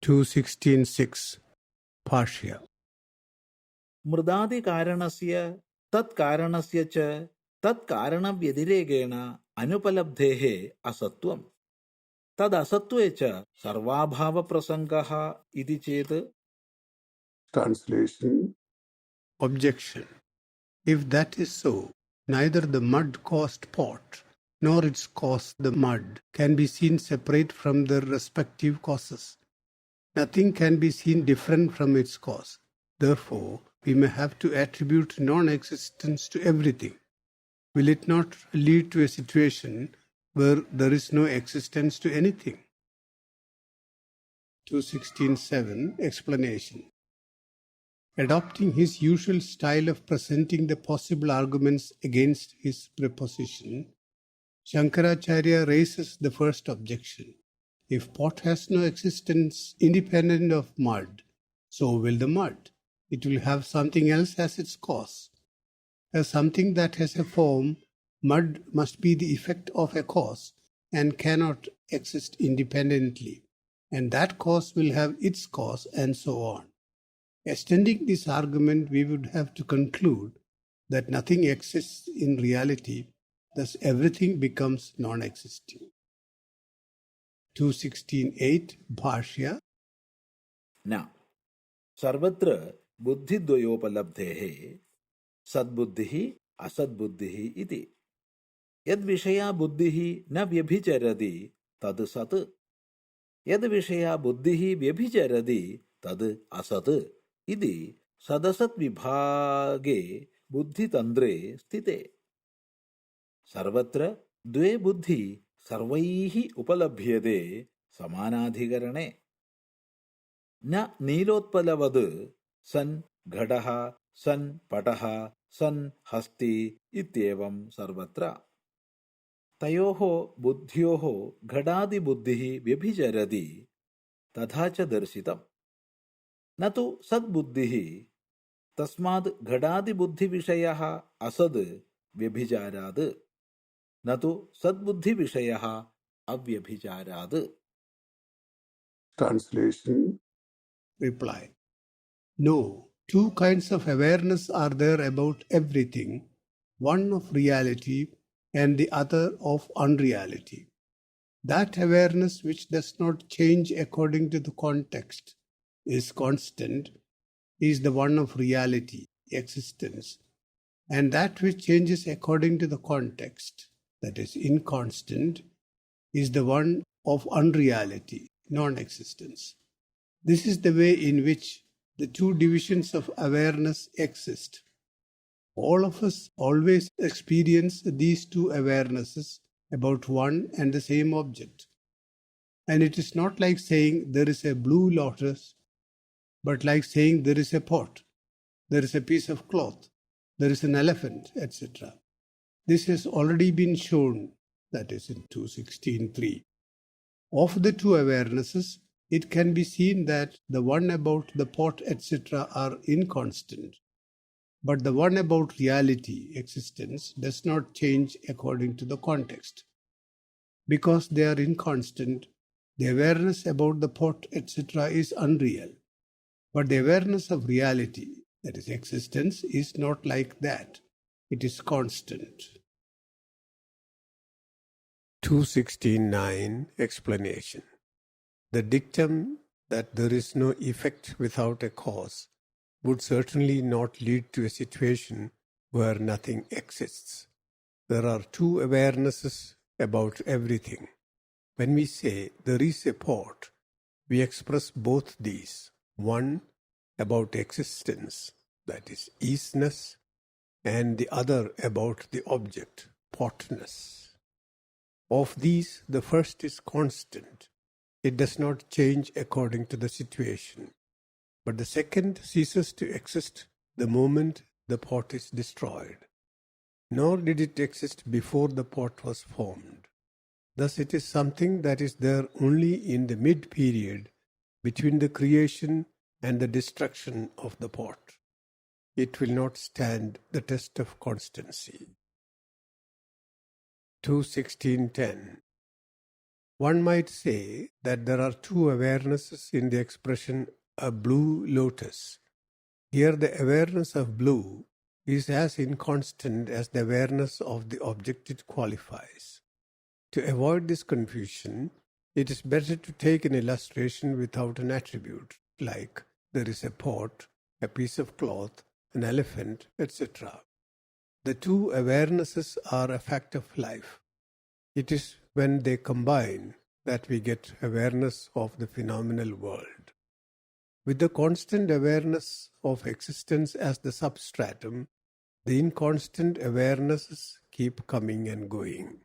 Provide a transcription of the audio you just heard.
216.6 Bhashya. मृदादिकारणस्य तत्कारणस्य च तत्कारणव्यतिरेकेण अनुपलब्धेः असत्त्वं तदसत्त्वे च सर्वाभावप्रसङ्गः इति चेत्. Translation. Objection. If that is so, neither the mud caused pot nor its cause the mud can be seen separate from their respective causes. Nothing can be seen different from its cause. Therefore, we may have to attribute non-existence to everything. Will it not lead to a situation where there is no existence to anything? 216.7 Explanation. Adopting his usual style of presenting the possible arguments against his proposition, Shankaracharya raises the first objection. If pot has no existence independent of mud, so will the mud. It will have something else as its cause. As something that has a form, mud must be the effect of a cause and cannot exist independently, and that cause will have its cause, and so on. Extending this argument, we would have to conclude that nothing exists in reality, thus everything becomes non-existing. 216.8 Bhashya. न सर्वत्र बुद्धिद्वयोपलब्धेः सद्बुद्धिः असद्बुद्धिः इति. यद्विषया बुद्धिः न व्यभिचरति तद् सत्, यद्विषया बुद्धिः व्यभिचरति तद् असत् इति सदसद्विभागे बुद्धितन्त्रे स्थिते. सर्वत्र द्वे बुद्धि सर्वैः उपलभ्यते समानाधिकरणे. न नीलोत्पलवद् सन् घटः सन् पटः सन् हस्ति इत्येवं सर्वत्र. तयोः बुद्ध्योः घटादिबुद्धिः व्यभिचरति तथा च दर्शितम्. न तु सद्बुद्धिः, तस्माद् घटादिबुद्धिविषयः असद् व्यभिचारात्, न तु सद्बुद्धिविषयः अव्यभिचारात्. Translation. Reply. No, two kinds of awareness are there about everything, one of reality and the other of unreality. That awareness which does not change according to the context, is constant, is the one of reality, existence, and that which changes according to the context, that is inconstant, is the one of unreality, non-existence. This is the way in which the two divisions of awareness exist. All of us always experience these two awarenesses about one and the same object. And it is not like saying there is a blue lotus, but like saying there is a pot, there is a piece of cloth, there is an elephant, etc. This has already been shown, that is in 216.3. Of the two awarenesses, it can be seen that the one about the pot, etc. are inconstant, but the one about reality, existence, does not change according to the context. Because they are inconstant, the awareness about the pot, etc. is unreal. But the awareness of reality, that is existence, is not like that. It is constant. 216.9 Explanation. The dictum that there is no effect without a cause would certainly not lead to a situation where nothing exists. There are two awarenesses about everything. When we say there is a pot, we express both these. One about existence, that is isness, and the other about the object, potness. Of these, the first is constant. It does not change according to the situation. But the second ceases to exist the moment the pot is destroyed. Nor did it exist before the pot was formed. Thus it is something that is there only in the mid-period between the creation and the destruction of the pot. It will not stand the test of constancy. 216.10 One might say that there are two awarenesses in the expression a blue lotus. Here the awareness of blue is as inconstant as the awareness of the object it qualifies. To avoid this confusion, it is better to take an illustration without an attribute, like there is a pot, a piece of cloth, an elephant, etc. The two awarenesses are a fact of life. It is when they combine that we get awareness of the phenomenal world. With the constant awareness of existence as the substratum, the inconstant awarenesses keep coming and going.